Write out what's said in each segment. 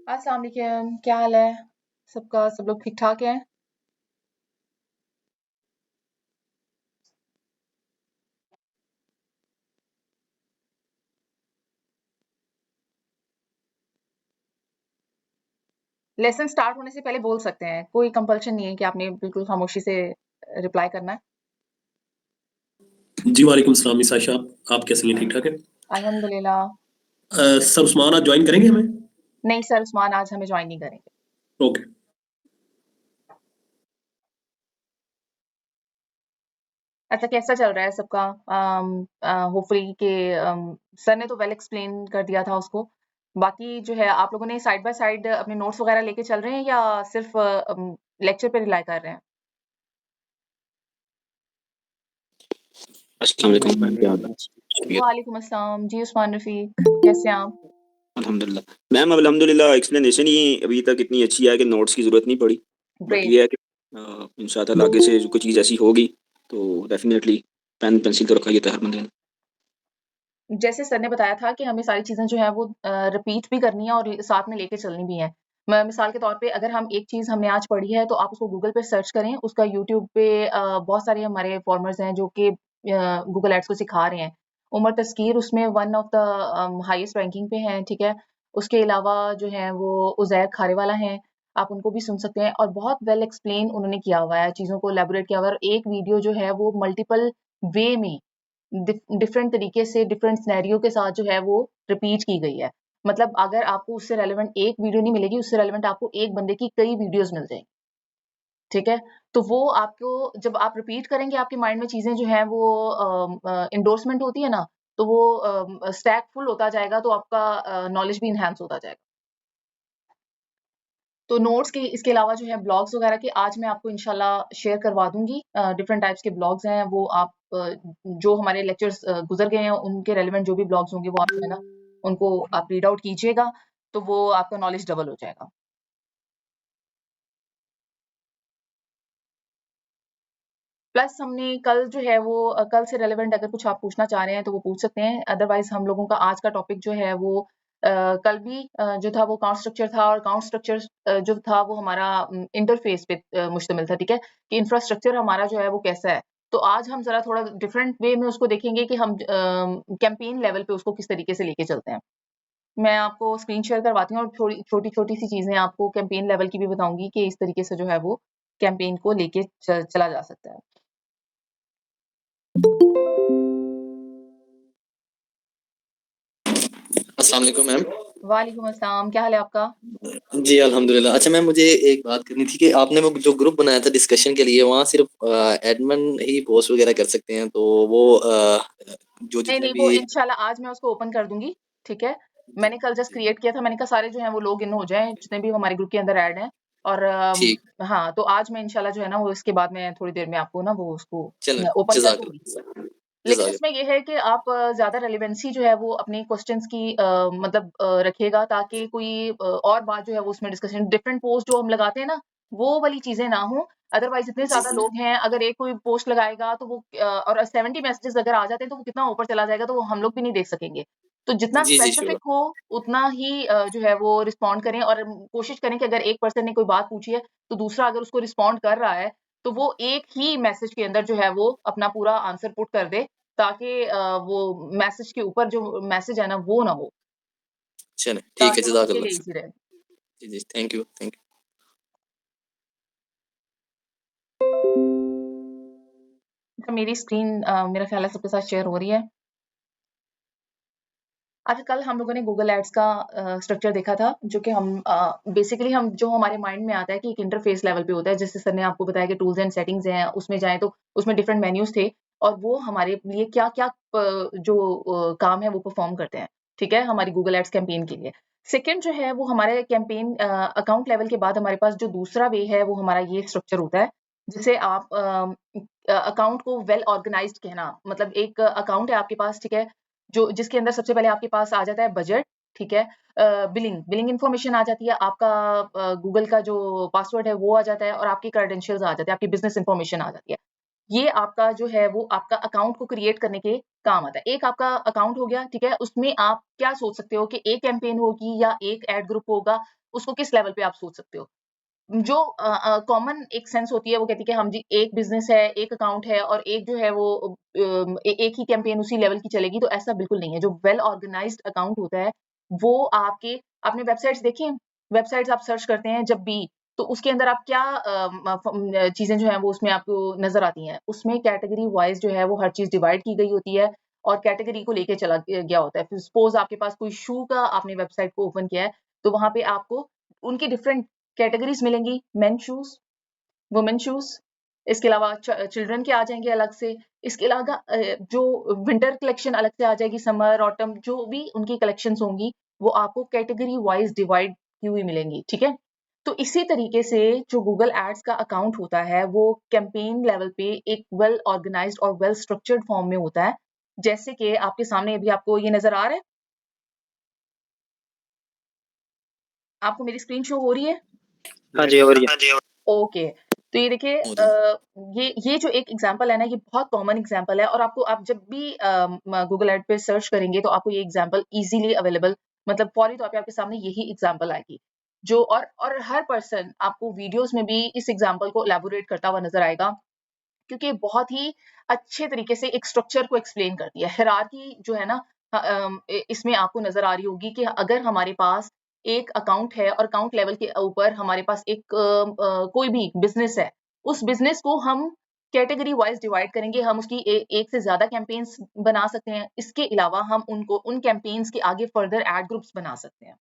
अस्सलाम वालेकुम, क्या हाल है? सब लोग ठीक-ठाक हैं? लेसन स्टार्ट होने से पहले बोल सकते हैं, कोई कंपल्शन नहीं है कि आपने बिल्कुल खामोशी से रिप्लाई करना है। जी वालेकुम सलाम मिस आयशा, आप कैसी हैं? ठीक ठाक हैं? अल्हम्दुलिल्लाह। सर उस्मान आज ज्वाइन करेंगे हमें? नहीं सर, उस्मान आज हमें जॉइन नहीं करेंगे। ओके। अच्छा कैसा चल रहा है सबका? होपफुली कि सर ने तो वेल एक्सप्लेन कर दिया था उसको। बाकी जो है आप लोगों ने साइड बाय साइड अपने नोट्स वगैरह लेके चल रहे हैं या सिर्फ लेक्चर पे रिलाई कर रहे हैं? अस्सलाम वालेकुम मैम, क्या हाल है? वालेकुम अस्सलाम जी उस्मान रफीक, कैसे हैं आप? अल्हम्दुलिल्लाह मैम, अल्हम्दुलिल्लाह एक्सप्लेनेशन ही अभी तक इतनी अच्छी है कि नोट्स की जरूरत नहीं पड़ी। But great. ये है कि इंशाअल्लाह आगे से कोई चीज़ ऐसी होगी तो डेफिनेटली पेन पेंसिल तो रखा ही था हर बंदे ने। जैसे सर ने बताया था कि हमें सारी चीज़ें जो है वो रिपीट भी करनी है और साथ में लेके चलनी भी है। मिसाल के तौर पे अगर हम एक चीज़ हमने आज पढ़ी है तो आप उसको गूगल पे सर्च करें, उसका यूट्यूब पे बहुत सारे हमारे फॉर्मर्स हैं जो कि गूगल एड्स को सिखा रहे हैं। उमर तस्कीर उसमें one of the highest ranking पे हैं, ठीक है? उसके अलावा जो है वो उज़ैर खारेवाला हैं, आप उनको भी सुन सकते हैं और बहुत वेल एक्सप्लेन उन्होंने किया हुआ है, चीज़ों को इलैबोरेट किया हुआ है और एक वीडियो जो है वो मल्टीपल वे में डिफरेंट तरीके से डिफरेंट सिनेरियो के साथ जो है वो रिपीट की गई है। मतलब अगर आपको उससे रेलेवेंट एक वीडियो नहीं मिलेगी, उससे रेलेवेंट आपको एक बंदे की कई वीडियोज़ मिल जाएँगी, ठीक है? तो वो आपको जब आप रिपीट करेंगे आपके माइंड में चीज़ें जो हैं वो एंडोर्समेंट होती है ना, तो वो स्टैक फुल होता जाएगा तो आपका नॉलेज भी एनहांस होता जाएगा। तो नोट्स के इसके अलावा जो है ब्लॉग्स वगैरह के आज मैं आपको इंशाल्लाह शेयर करवा दूँगी। डिफरेंट टाइप्स के ब्लॉग्स हैं वो आप जो हमारे लेक्चर्स गुज़र गए हैं उनके रेलेवेंट जो भी ब्लॉग्स होंगे वो आप जो है ना उनको आप रीड आउट कीजिएगा, तो वो आपका नॉलेज डबल हो जाएगा। प्लस हमने कल जो है वो कल से रेलेवेंट अगर कुछ आप पूछना चाह रहे हैं तो वो पूछ सकते हैं। अदरवाइज़ हम लोगों का आज का टॉपिक जो है वो कल भी जो था वो अकाउंट स्ट्रक्चर था और अकाउंट स्ट्रक्चर जो था वो हमारा इंटरफ़ेस पे मुश्तमिल था, ठीक है? कि इंफ्रास्ट्रक्चर हमारा जो है वो कैसा है। तो आज हम ज़रा थोड़ा डिफरेंट वे में उसको देखेंगे कि हम कैंपेन लेवल पे उसको किस तरीके से लेके चलते हैं। मैं आपको स्क्रीन शेयर करवाती हूँ और थोड़ी छोटी-छोटी सी चीज़ें आपको कैंपेन लेवल की भी बताऊँगी कि इस तरीके से जो है वो कैंपेन को लेके चला जा सकता है। अस्सलाम वालेकुम मैम। वालेकुम अस्सलाम, क्या हाल है आपका? जी अल्हम्दुलिल्लाह। अच्छा मैम, मुझे एक बात करनी थी कि आपने वो जो ग्रुप बनाया था डिस्कशन के लिए, वहाँ सिर्फ एडमिन ही पोस्ट वगैरह कर सकते हैं, तो वो जो नहीं, जितने नहीं, भी। वो इंशाल्लाह आज मैं उसको ओपन कर दूँगी, ठीक है? मैंने कल जस्ट क्रिएट किया था, मैंने कहा सारे जो हैं वो लॉग इन हो जाएँ, जितने भी हमारे ग्रुप के अंदर ऐड हैं और ठीक। हाँ, तो आज मैं इंशाल्लाह जो है ना वो इसके बाद में थोड़ी देर में आपको ना वो उसको चलो ओपन कर दूँगी। जज़ाकल्लाह लेकिन जज़ाकल्लाह। इसमें ये है कि आप ज़्यादा रेलेवेंसी जो है वो अपने क्वेश्चन्स की मतलब रखिएगा ताकि कोई और बात जो है वो उसमें डिस्कशन डिफरेंट पोस्ट जो हम लगाते हैं ना, वो वाली चीज़ें ना हो। अदरवाइज़ इतने जी ज़्यादा लोग हैं, अगर एक कोई पोस्ट लगाएगा तो वो और 70 मैसेजेस अगर आ जाते हैं तो वो कितना ऊपर चला जाएगा तो वो हम लोग भी नहीं देख सकेंगे। तो जितना जी जी श्योर। स्पेसिफिक हो उतना ही जो है वो रिस्पॉन्ड करें और कोशिश करें कि अगर एक पर्सन ने कोई बात पूछी है, तो दूसरा अगर उसको रिस्पॉन्ड कर रहा है, तो वो एक ही मैसेज के अंदर जो है वो अपना पूरा आंसर पुट कर दे ताकि वो मैसेज के ऊपर जो मैसेज है ना वो ना हो, चलें ठीक है, ताकि वो सबके लिए जज़ाकल्लाह। ईज़ी रहे। जी जी, थैंक यू थैंक यू। अच्छा मेरी स्क्रीन मेरा ख़्याल है सबके साथ शेयर हो रही है। अच्छा कल हम लोगों ने गूगल एड्स का स्ट्रक्चर देखा था जो कि हम बेसिकली हम जो हमारे माइंड में आता है कि एक इंटरफ़ेस लेवल पे होता है, जैसे सर ने आपको बताया कि टूल्स एंड सेटिंग्स हैं, उसमें जाएँ तो उसमें डिफरेंट मेन्यूज़ थे और वो हमारे लिए क्या-क्या जो काम है वो परफ़ॉर्म करते हैं, ठीक है? हमारी गूगल एड्स कैंपेन के लिए। सेकंड जो है वो हमारे कैंपेन अकाउंट लेवल के बाद हमारे पास जो दूसरा वे है वो हमारा ये स्ट्रक्चर होता है, जिसे आप अकाउंट को वेल ऑर्गनाइज़्ड कहना मतलब एक अकाउंट है आपके पास, ठीक है? जो जिसके अंदर सबसे पहले आपके पास आ जाता है बजट, ठीक है? बिलिंग बिलिंग इन्फॉर्मेशन आ जाती है, आपका गूगल का जो पासवर्ड है वो आ जाता है और आपके क्रेडेंशियल्स आ जाते हैं, आपकी बिज़नेस इन्फॉर्मेशन आ जाती है। ये आपका जो है वो आपका अकाउंट को क्रिएट करने के काम आता है। एक आपका अकाउंट हो गया, ठीक है? उसमें आप क्या सोच सकते हो कि एक कैंपेन होगी या एक एड ग्रुप होगा, उसको किस लेवल पे आप सोच सकते हो? जो कॉमन एक सेंस होती है वो कहती है कि हम जी एक बिज़नेस है, एक अकाउंट है और एक जो है वो एक ही कैंपेन उसी लेवल की चलेगी, तो ऐसा बिल्कुल नहीं है। जो वेल ऑर्गेनाइज्ड अकाउंट होता है, वो आपने वेबसाइट्स देखी हैं? वेबसाइट्स आप सर्च करते हैं जब भी, तो उसके अंदर आप क्या चीज़ें जो हैं वो उसमें आपको नज़र आती हैं। उसमें कैटेगरी वाइज़ जो है वो हर चीज़ डिवाइड की गई होती है और कैटेगरी को लेके चला गया होता है। फिर सपोज़ आपके पास कोई शू का आपने वेबसाइट को ओपन किया है, तो वहाँ पे आपको उनकी डिफरेंट कैटेगरीज़ मिलेंगी, मेन शूज़, वुमेन शूज़, इसके अलावा चिल्ड्रन के आ जाएँगे अलग से, इसके अलावा जो विंटर कलेक्शन अलग से आ जाएगी, समर, ऑटम जो भी उनकी कलेक्शंस होंगी, वो आपको कैटेगरी वाइज़ डिवाइड की हुई मिलेंगी, ठीक है? तो इसी तरीके से जो गूगल एड्स का अकाउंट होता है, वो कैंपेन लेवल पे एक वेल ऑर्गनाइज्ड और वेल स्ट्रक्चर्ड फॉर्म में होता है। जैसे कि आपके सामने अभी आपको ये नज़र आ रहा है? आपको मेरी स्क्रीन शो हो रही है? हाँ जी, हो रही है। ओके, तो ये देखिए हो रही है। ये जो एक एग्ज़ाम्पल है ना, ये बहुत कॉमन एग्ज़ाम्पल है और आप जब भी गूगल ऐड पे सर्च करेंगे तो आपको ये एग्ज़ाम्पल ईज़िली अवेलेबल, मतलब फौरी तौर पे आपके सामने यही एग्ज़ाम्पल आएगी। जो और हर पर्सन आपको वीडियोज़ में भी इस एग्ज़ाम्पल को इलैबोरेट करता हुआ नज़र आएगा, क्योंकि बहुत ही अच्छे तरीके से एक स्ट्रक्चर को एक्सप्लेन करती है। हायरार्की जो है ना, इसमें आपको नज़र आ रही होगी कि अगर हमारे पास एक अकाउंट है और अकाउंट लेवल के ऊपर हमारे पास एक कोई भी बिज़नेस है, उस बिज़नेस को हम कैटेगरी वाइज़ डिवाइड करेंगे, हम उसकी एक से ज़्यादा कैंपेन्स बना सकते हैं। इसके अलावा हम उन कैंपेन्स के आगे फर्दर एड ग्रुप्स बना सकते हैं।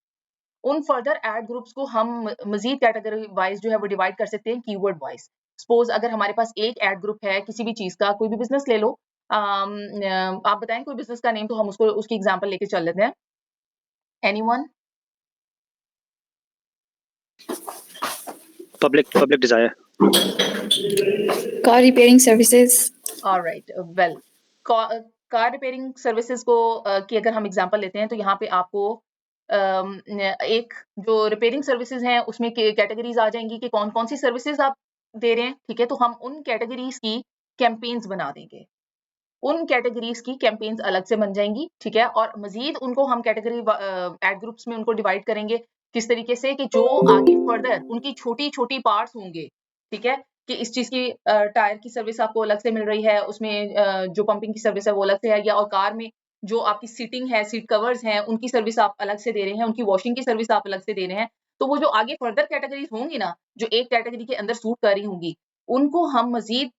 उन फर्दर एड ग्रुप्स को हम मज़ीद कैटेगरी वाइज़ जो है वो डिवाइड कर सकते हैं कीवर्ड वाइज़। सपोज़ अगर हमारे पास एक एड ग्रुप है किसी भी चीज़ का, कोई भी बिज़नेस ले लो। आप बताएँ कोई बिज़नेस का नेम, तो हम उसकी एग्ज़ाम्पल लेके चल लेते हैं। Anyone? Public desire. car repairing services. Alright, well car repairing services को की अगर हम एग्जांपल लेते हैं, तो यहाँ पे आपको एक जो रिपेयरिंग सर्विसेज हैं उसमें कैटेगरीज आ जाएंगी कि कौन कौन सी सर्विसेज आप दे रहे हैं, ठीक है? तो हम उन कैटेगरीज की कैंपेन्स बना देंगे, उन कैटेगरीज की कैंपेन्स अलग से बन जाएंगी, ठीक है? और मजीद उनको हम कैटेगरी एड ग्रुप्स में उनको डिवाइड करेंगे, किस तरीके से कि जो आगे फर्दर उनकी छोटी छोटी पार्ट्स होंगे, ठीक है? कि इस चीज़ की टायर की सर्विस आपको अलग से मिल रही है, उसमें जो पंपिंग की सर्विस है वो अलग से है, या और कार में जो आपकी सीटिंग है, सीट कवर्स हैं, उनकी सर्विस आप अलग से दे रहे हैं, उनकी वॉशिंग की सर्विस आप अलग से दे रहे हैं। तो वो जो आगे फर्दर कैटेगरीज होंगी ना, जो एक कैटेगरी के अंदर सूट कर रही होंगी, उनको हम मज़ीद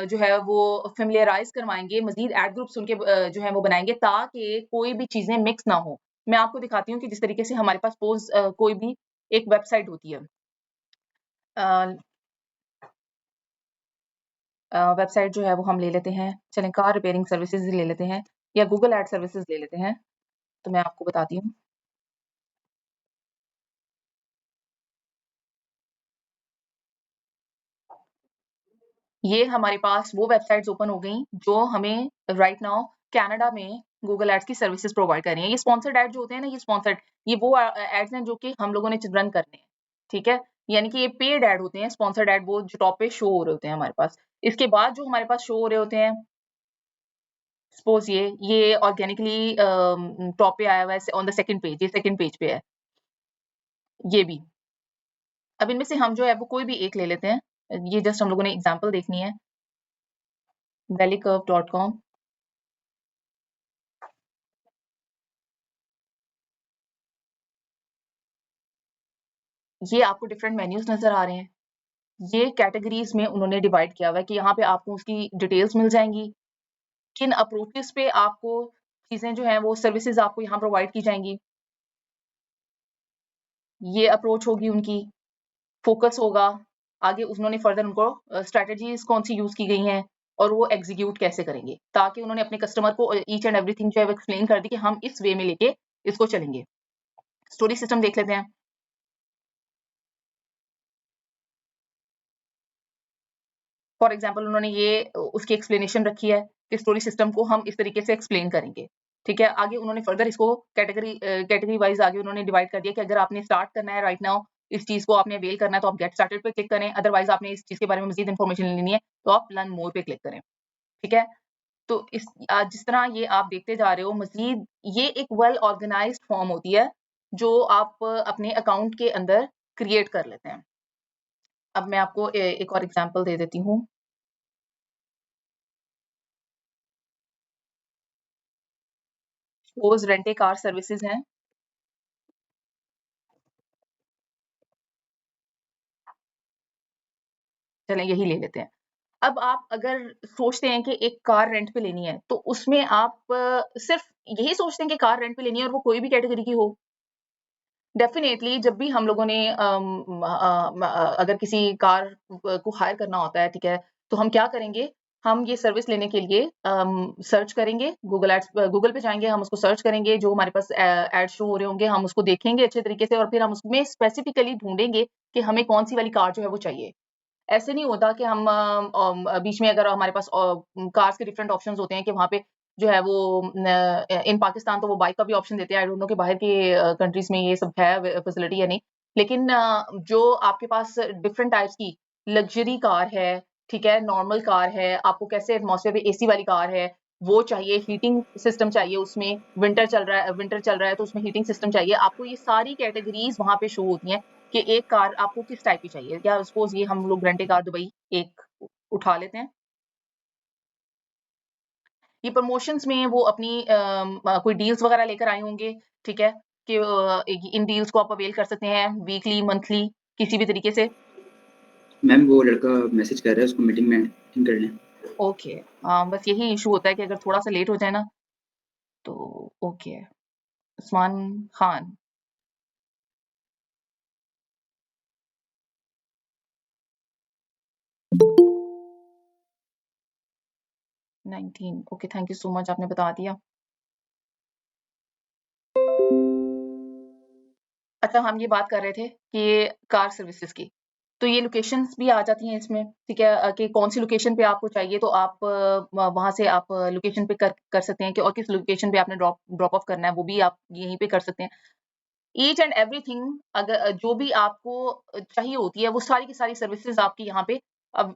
जो है वो फ़ैमिलियराइज़ करवाएँगे, मज़ीद एड ग्रुप्स उनके जो है वो बनाएँगे, ताकि कोई भी चीज़ें मिक्स ना हो। मैं आपको दिखाती हूँ कि जिस तरीके से हमारे पास सपोज़ कोई भी एक वेबसाइट होती है। अ वेबसाइट जो है वो हम ले लेते हैं, चलें कार रिपेयरिंग सर्विसेज़ ले लेते हैं या गूगल एड सर्विसेज़ ले लेते हैं, तो मैं आपको बताती हूँ। ये हमारे पास वो वेबसाइट्स ओपन हो गई जो हमें राइट नाउ कनाडा में गूगल एड्स की सर्विसेज प्रोवाइड कर रही हैं। ये स्पॉन्सर्ड एड जो होते हैं ना, ये स्पॉन्सर्ड, ये वो एड्स हैं जो कि हम लोगों ने रन करने हैं, ठीक है? यानी कि ये पेड एड होते हैं, स्पॉन्सर्ड एड वो जो टॉप पे शो हो रहे होते हैं हमारे पास। इसके बाद जो हमारे पास शो हो रहे होते हैं, सपोज ये ऑर्गेनिकली टॉप पे आया हुआ है ऑन द सेकंड पेज, ये सेकंड पेज पे है ये भी। अब इनमें से हम जो है वो कोई भी एक ले लेते हैं, ये जस्ट हम लोगों ने एग्जांपल देखनी है। bellycurve.com, ये आपको डिफरेंट मेन्यूज नजर आ रहे हैं। ये कैटेगरीज में उन्होंने डिवाइड किया हुआ है कि यहाँ पे आपको उसकी डिटेल्स मिल जाएंगी, किन अप्रोचेस पे आपको चीजें जो हैं वो सर्विसेज आपको यहाँ प्रोवाइड की जाएंगी। ये अप्रोच होगी उनकी, फोकस होगा, आगे उन्होंने फर्दर उनको स्ट्रेटजीज कौन सी यूज की गई हैं और वो एग्जीक्यूट कैसे करेंगे, ताकि उन्होंने अपने कस्टमर को ईच एंड एवरीथिंग जो है वो एक्सप्लेन कर दी कि हम इस वे में लेके इसको चलेंगे। स्टोरी सिस्टम देख लेते हैं। फॉर एग्जाम्पल उन्होंने ये उसकी एक्सप्लेनेशन रखी है कि स्टोरी सिस्टम को हम इस तरीके से एक्सप्लेन करेंगे, ठीक है? आगे उन्होंने फर्दर इसको कैटेगरी वाइज आगे उन्होंने डिवाइड कर दिया कि अगर आपने स्टार्ट करना है राइट नाउ इस चीज़ को आपने अवेल करना है तो आप गेट स्टार्टेड पे क्लिक करें, अदरवाइज़ आपने इस चीज़ के बारे में मज़ीद इन्फॉर्मेशन लेनी है तो आप लर्न मोर पे क्लिक करें, ठीक है? तो जिस तरह ये आप देखते जा रहे हो मज़ीद ये एक वेल ऑर्गेनाइज़्ड फॉर्म होती है, जो आप अपने अकाउंट के अंदर क्रिएट कर लेते हैं। अब मैं आपको एक और एग्ज़ाम्पल दे देती हूँ। Suppose rent a car services हैं। चलें यही ले लेते हैं। अब आप अगर सोचते हैं कि एक कार रेंट पे लेनी है, तो उसमें आप सिर्फ़ यही सोचते हैं कि कार रेंट पे लेनी है और वो कोई भी कैटेगरी की हो। डेफ़िनेटली जब भी हम लोगों ने अगर किसी कार को हायर करना होता है, ठीक है? तो हम क्या करेंगे? हम ये सर्विस लेने के लिए सर्च करेंगे, गूगल पे जाएँगे, हम उसको सर्च करेंगे, जो हमारे पास एड शो हो रहे होंगे, हम उसको देखेंगे अच्छे तरीके से और फिर हम उसमें स्पेसिफ़िकली ढूँढेंगे कि हमें कौन-सी वाली कार जो है वो चाहिए। ऐसे नहीं होता कि हम बीच में अगर हमारे पास कार्स के डिफरेंट ऑप्शंस होते हैं कि वहाँ पे जो है वो इन पाकिस्तान तो वो बाइक का भी ऑप्शन देते हैं। आई डोंट नो कि बाहर के कंट्रीज़ में ये सब है फैसिलिटी या नहीं। लेकिन जो आपके पास डिफरेंट टाइप्स की लग्ज़री कार है, ठीक है? नॉर्मल कार है, आपको कैसे एटमॉस्फेयर में एसी वाली कार है, वो चाहिए, हीटिंग सिस्टम चाहिए उसमें, विंटर चल रहा है तो उसमें हीटिंग सिस्टम चाहिए। आपको ये सारी कैटेगरीज़ वहाँ पे शो होती हैं कि एक कार आपको किस टाइप की चाहिए। या सपोज़ ये हम लोग रेंट ए कार दुबई एक उठा लेते हैं। ये प्रमोशंस में वो अपनी कोई डील्स वगैरह लेकर आए होंगे, ठीक है? कि इन डील्स को आप अवेल कर सकते हैं वीकली, मंथली किसी भी तरीके से। मैम वो लड़का मैसेज कर रहा है, उसको मीटिंग में अटेंड कर लें। ओके। बस यही इश्यू होता है कि अगर थोड़ा-सा लेट हो जाए ना, तो okay. Usman Khan. Okay, thank you so much आपने बता दिया। अच्छा, हम ये बात कर रहे थे कि कार सर्विसेज़ की। तो ये लोकेशंस भी आ जाती हैं इसमें, ठीक है? कि कौन-सी लोकेशन पे आपको चाहिए तो आप वहाँ से आप लोकेशन पे कर सकते हैं कि और किस लोकेशन पे आपने ड्रॉप ऑफ करना है, वो भी आप यहीं पे कर सकते हैं। ईच एंड एवरीथिंग जो भी आपको चाहिए होती है, वो सारी की सारी सर्विसेज़ आपकी यहाँ पे अब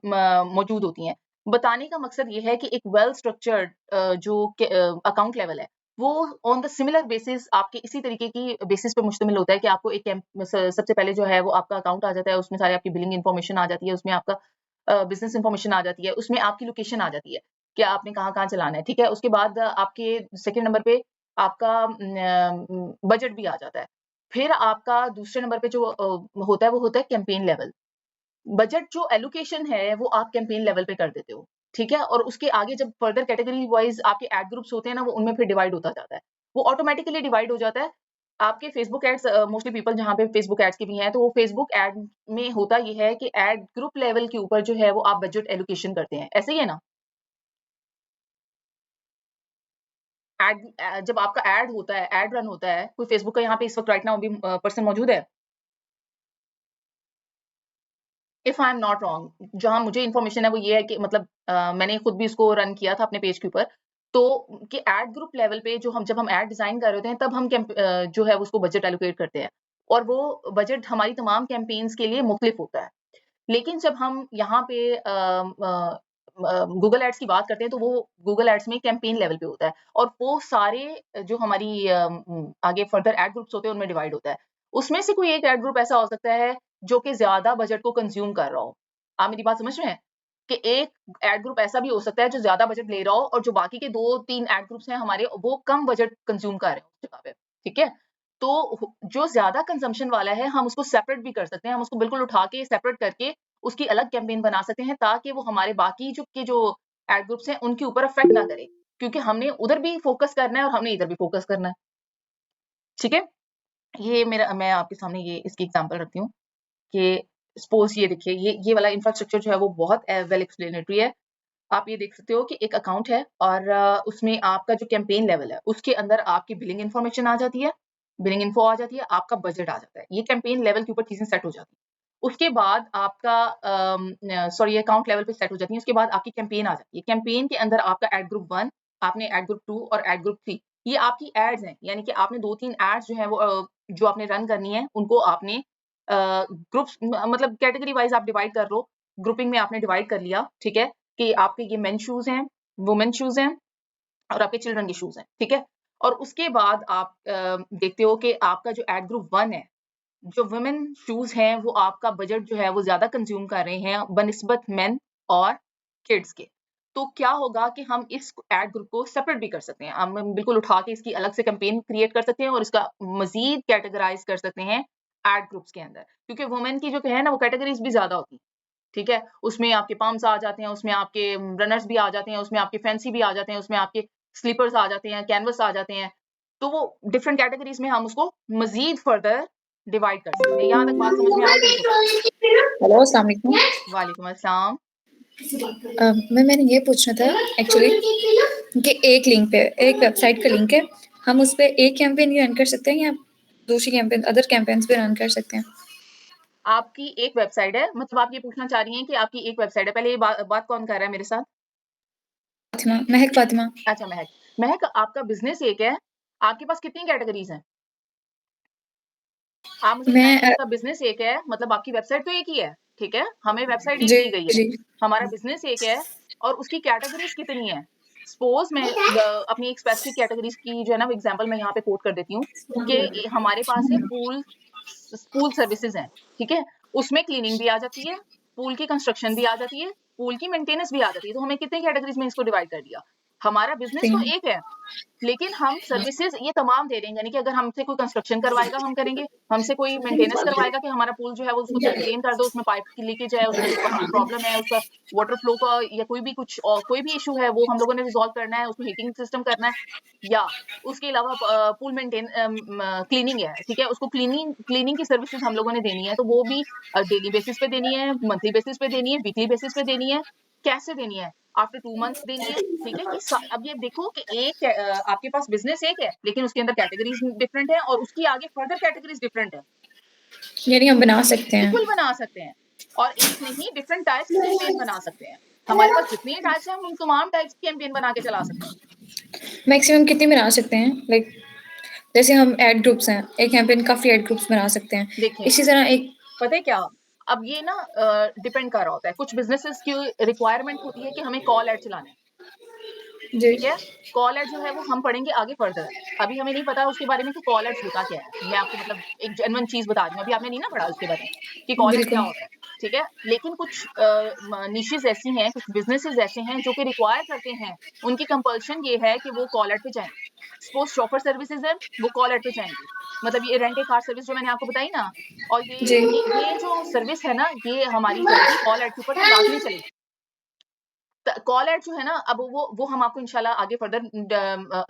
मौजूद होती हैं। बताने का मकसद ये है कि एक वेल स्ट्रक्चर्ड जो अकाउंट लेवल है, वो ऑन द सिमिलर बेसिस आपके इसी तरीके की बेसिस पे मुश्तमिल होता है कि आपको एक सबसे पहले जो है वो आपका अकाउंट आ जाता है, उसमें सारी आपकी बिलिंग इन्फॉर्मेशन आ जाती है, उसमें आपका बिज़नेस इन्फॉर्मेशन आ जाती है, उसमें आपकी लोकेशन आ जाती है, कि आपने कहाँ-कहाँ चलाना है, ठीक है? उसके बाद आपके सेकंड नंबर पे आपका बजट भी आ जाता है। फिर आपका दूसरे नंबर पे जो होता है वो होता है कैंपेन लेवल। बजट जो एलोकेशन है वो आप कैंपेन लेवल पे कर देते हो, ठीक है? और उसके आगे जब फर्दर कैटेगरी वाइज़ आपके एड ग्रुप्स होते हैं ना वो उनमें फिर डिवाइड होता जाता है। वो ऑटोमैटिकली डिवाइड हो जाता है। आपके फेसबुक एड्स मोस्टली पीपल जहाँ पे फेसबुक एड्स के भी हैं तो वो फेसबुक एड में होता ये है कि एड ग्रुप लेवल के ऊपर जो है वो आप बजट एलोकेशन करते हैं। ऐसे ही है ना? जब आपका एड होता है, एड रन होता है, कोई फेसबुक का यहाँ पे इस वक़्त राइट नाउ अभी पर्सन मौजूद है? If I am not wrong जहाँ मुझे इन्फॉर्मेशन है वो ये है कि मतलब मैंने खुद भी इसको रन किया था अपने पेज के ऊपर तो कि एड ग्रुप लेवल पे जो हम जब हम एड डिजाइन कर रहे होते हैं तब हम जो है उसको बजट एलोकेट करते हैं और वो बजट हमारी तमाम कैंपेन्स के लिए मुख्तलिफ होता है लेकिन जब हम यहाँ पे गूगल एड्स की बात करते हैं तो वो गूगल एड्स में कैंपेन लेवल पे होता है और वो सारे जो हमारी आगे फर्दर एड ग्रुप्स होते हैं उनमें डिवाइड होता है उसमें से कोई एक एड ग्रुप ऐसा हो सकता है जो कि ज़्यादा बजट को कंज़्यूम कर रहा हो। आप मेरी बात समझ रहे हैं? कि एक एड ग्रुप ऐसा भी हो सकता है जो ज़्यादा बजट ले रहा हो और जो बाकी के 2-3 एड ग्रुप्स हैं हमारे वो कम बजट कंज़्यूम कर रहे हैं उस जगह पे, ठीक है? तो जो ज़्यादा कंज़म्पशन वाला है हम उसको सेपरेट भी कर सकते हैं, हम उसको बिल्कुल उठा के सेपरेट करके उसकी अलग कैंपेन बना सकते हैं ताकि वो हमारे बाकी जो एड ग्रुप्स हैं उनके ऊपर इफ़ेक्ट ना करे। क्योंकि हमने उधर भी फ़ोकस करना है और हमने इधर भी फ़ोकस करना है। ठीक है? मैं आपके सामने ये इसकी एग्ज़ाम्पल रखती हूँ। कि सपोज़ ये देखिए ये वाला इंफ्रास्ट्रक्चर जो है वो बहुत वेल एक्सप्लेनेटरी है। आप ये देख सकते हो कि एक अकाउंट है और उसमें आपका जो कैंपेन लेवल है, उसके अंदर आपकी बिलिंग इन्फॉर्मेशन आ जाती है, बिलिंग इन्फो आ जाती है, आपका बजट आ जाता है। ये कैंपेन लेवल के ऊपर चीज़ें सेट हो जाती हैं। उसके बाद आपका ये अकाउंट लेवल पे सेट हो जाती है, उसके बाद आपकी कैंपेन आ जाती है। कैंपेन के अंदर आपका एड ग्रुप 1, आपने एड ग्रुप 2 और एड ग्रुप 3 ये आपकी एड्स हैं, यानी कि आपने 2-3 एड्स जो हैं वो जो आपने रन करनी है, उनको आपने ग्रुप्स मतलब कैटेगरी वाइज आप डिवाइड कर लो, ग्रुपिंग में आपने डिवाइड कर लिया, ठीक है, कि आपके ये मेन शूज हैं, वुमेन शूज हैं और आपके चिल्ड्रन के शूज हैं, ठीक है। और उसके बाद आप देखते हो कि आपका जो एड ग्रुप 1 है, जो वुमेन शूज हैं वो आपका बजट जो है वो ज्यादा कंज्यूम कर रहे हैं बनिस्बत मेन और किड्स के। तो क्या होगा कि हम इस एड ग्रुप को सेपरेट भी कर सकते हैं, हम बिल्कुल उठा के इसकी अलग से कैंपेन क्रिएट कर सकते हैं और इसका मजीद कैटेगराइज कर सकते हैं एड ग्रुप्स के अंदर, क्योंकि वुमेन की जो है ना वो कैटेगरीज भी ज्यादा होती है, ठीक है। उसमें आपके पम्प्स आ जाते हैं, उसमें आपके रनर्स भी आ जाते हैं, उसमें आपके फैंसी भी आ जाते हैं, उसमें आपके स्लीपर्स आ जाते हैं, कैनवस आ जाते हैं। तो वो डिफरेंट कैटेगरीज में हम उसको मजीद फर्दर डिवाइड कर सकते हैं। यहाँ तक बात समझ में आ रही है? हेलो, अस्सलाम वालेकुम। वालेकुम अस्सलाम। मैंने ये पूछना था एक्चुअली कि एक लिंक पे एक वेबसाइट का लिंक है, हम उस पे एक कैंपेन ही रन कर सकते हैं या दूसरी कैंपेन अदर कैंपेन्स भी रन कर सकते हैं? आपकी एक वेबसाइट है, मतलब आप ये पूछना चाह रही हैं कि आपकी एक वेबसाइट है। पहले ये बात कौन कर रहा है मेरे साथ? फातिमा, महक फातिमा। अच्छा महक। महक, आपका बिजनेस एक है, आपके पास कितनी कैटेगरीज हैं? आप मुझे बताएं, मैं आपका बिजनेस एक है, मतलब आपकी वेबसाइट तो एक ही है, ठीक है, हमें वेबसाइट एक जी दी गई है, जी हमारा बिजनेस एक है और उसकी कैटेगरीज कितनी है। सपोज मैं अपनी एक स्पेसिफिक कैटेगरीज की जो है ना एग्जांपल मैं यहाँ पे कोट कर देती हूँ कि हमारे पास है पूल सर्विसेज हैं, ठीक है, उसमें क्लीनिंग भी आ जाती है, पूल की कंस्ट्रक्शन भी आ जाती है, पूल की मेंटेनेंस भी आ जाती है। तो हमें कितनी कैटेगरीज में इसको डिवाइड कर दिया। हमारा बिजनेस तो एक है, लेकिन हम सर्विसेज ये तमाम दे रहे हैं, यानी कि अगर हमसे कोई कंस्ट्रक्शन करवाएगा हम करेंगे, हमसे कोई मेंटेनेंस करवाएगा कि हमारा पूल जो है वो उसको क्लीन कर दो, उसमें पाइप की लीकेज है, उसमें कोई प्रॉब्लम है, उसका वाटर फ्लो का या कोई भी कुछ और कोई भी इशू है वो हम लोगों ने रिजॉल्व करना है, उसमें हीटिंग सिस्टम करना है, या उसके अलावा पूल मेंटेन क्लीनिंग है, ठीक है, उसको क्लीनिंग की सर्विसेज हम लोगों ने देनी है, तो वो भी डेली बेसिस पे देनी है, मंथली बेसिस पे देनी है, वीकली बेसिस पे देनी है, कैसे देनी है, आफ्टर 2 मंथ्स देनी है, ठीक है। ये अब ये देखो कि एक आपके पास बिजनेस एक है लेकिन उसके अंदर कैटेगरीज डिफरेंट है और उसकी आगे फर्दर कैटेगरीज डिफरेंट है, यानी हम बना सकते हैं। बिल्कुल बना सकते हैं। और एक नहीं, डिफरेंट टाइप्स के कैंपेन बना सकते हैं। हमारे पास जितने टाइप्स हैं हम उन तमाम टाइप्स की कैंपेन बना के चला सकते हैं। मैक्सिमम कितने बना सकते हैं? लाइक जैसे हम एड ग्रुप्स हैं, एक कैंपेन काफी एड ग्रुप्स बना सकते हैं, देखें, इसी तरह एक पता है क्या, अब ये ना डिपेंड कर रहा होता है, कुछ बिजनेसेस की रिक्वायरमेंट होती है कि हमें कॉल ऐड चलाने, जी ठीक है। कॉल एड जो है वो हम पढ़ेंगे आगे फर्दर, अभी हमें नहीं पता उसके बारे में कि कॉल एड्स होता क्या है। मैं आपको मतलब एक जेन्युइन चीज बता रही हूँ, अभी आपने नहीं ना पढ़ा उसके बारे में कि कॉल एड क्या बिल्कुल होता है, ठीक है। लेकिन कुछ निशेस ऐसी हैं, कुछ बिजनेसेस ऐसे हैं जो कि रिक्वायर करते हैं, उनकी कंपल्शन ये है कि वो कॉल एड पे जाएंगे। सपोज शॉपर सर्विसेज है, वो कॉल एड पे जाएंगी, मतलब ये रेंट ए कार सर्विस जो मैंने आपको बताई ना, और जी ये जो सर्विस है ना ये हमारी चलेगी कॉल एड के ऊपर, तो लाजमी चलेगी। कॉल एड जो है ना, अब वो हम आपको इंशाल्लाह आगे फर्दर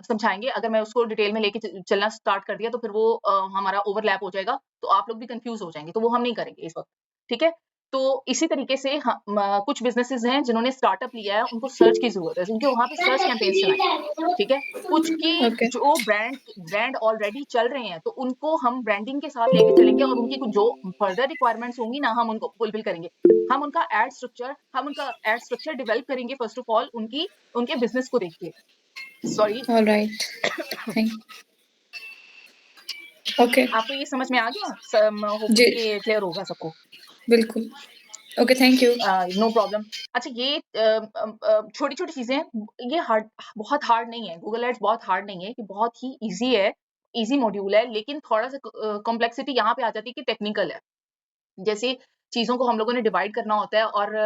समझाएंगे। अगर मैं उसको डिटेल में लेके चलना स्टार्ट कर दिया तो फिर वो हमारा ओवरलैप हो जाएगा, तो आप लोग भी कंफ्यूज हो जाएंगे, तो वो हम नहीं करेंगे इस वक्त, ठीक है। तो इसी तरीके से कुछ बिजनेसेस हैं जिन्होंने स्टार्टअप लिया है, उनको सर्च की जरूरत है, उनके वहां पे सर्च कैंपेन्स चलाएं, ठीक है। कुछ की ओके जो ब्रांड ऑलरेडी चल रहे हैं तो उनको हम ब्रांडिंग के साथ लेके चलेंगे और उनकी कुछ जो फर्दर रिक्वायरमेंट्स होंगी ना हम उनको फुलफिल करेंगे। हम उनका एड स्ट्रक्चर डेवलप करेंगे फर्स्ट ऑफ ऑल उनके बिजनेस को देख के। सॉरी, ऑलराइट, थैंक ओके आपको ये समझ में आ गया? जी होपफुली ये क्लियर होगा सबको। बिल्कुल okay, thank you. No problem. अच्छा, ये छोटी छोटी चीजें हैं, ये बहुत हार्ड नहीं है, गूगल एड्स बहुत हार्ड नहीं है, कि बहुत ही इजी है, इजी मॉड्यूल है, लेकिन थोड़ा सा कॉम्प्लेक्सिटी यहाँ पे आ जाती है कि टेक्निकल है। जैसे चीजों को हम लोगों ने डिवाइड करना होता है, और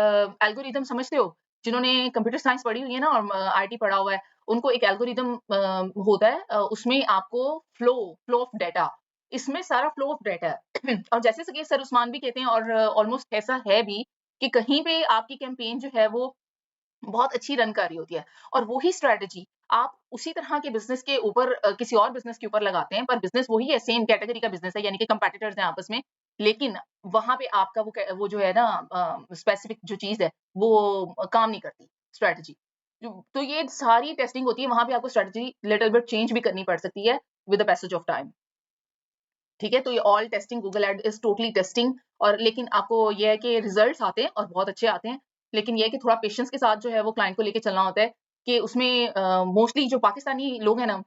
एल्गोरिदम समझते हो, जिन्होंने कंप्यूटर साइंस पढ़ी हुई है ना और आईटी पढ़ा हुआ है, उनको एक एल्गोरिदम होता है, उसमें आपको फ्लो ऑफ डाटा, इसमें सारा फ्लो ऑफ डाटा है और जैसे कि सर उस्मान भी कहते हैं और ऑलमोस्ट ऐसा है भी कि कहीं पे आपकी कैंपेन जो है वो बहुत अच्छी रन कर रही होती है, और वही स्ट्रेटजी आप उसी तरह के बिजनेस के ऊपर किसी और बिजनेस के ऊपर लगाते हैं, पर बिजनेस वही है, सेम कैटेगरी का बिजनेस है, यानी कि कंपेटिटर्स हैं आपस में, लेकिन वहां पे आपका वो जो है ना स्पेसिफिक जो चीज है वो काम नहीं करती स्ट्रेटजी। तो ये सारी टेस्टिंग होती है, वहां पे आपको स्ट्रेटजी लिटिल बिट चेंज भी करनी पड़ सकती है with the passage of time, ठीक है। तो ये all testing, Google ad is totally testing, और लेकिन आपको ये है कि रिजल्ट्स आते हैं और बहुत अच्छे आते हैं, लेकिन ये है कि थोड़ा पेशेंस के साथ जो है वो क्लाइंट को लेके चलना होता है, कि उसमें मोस्टली जो पाकिस्तानी लोग हैं ना,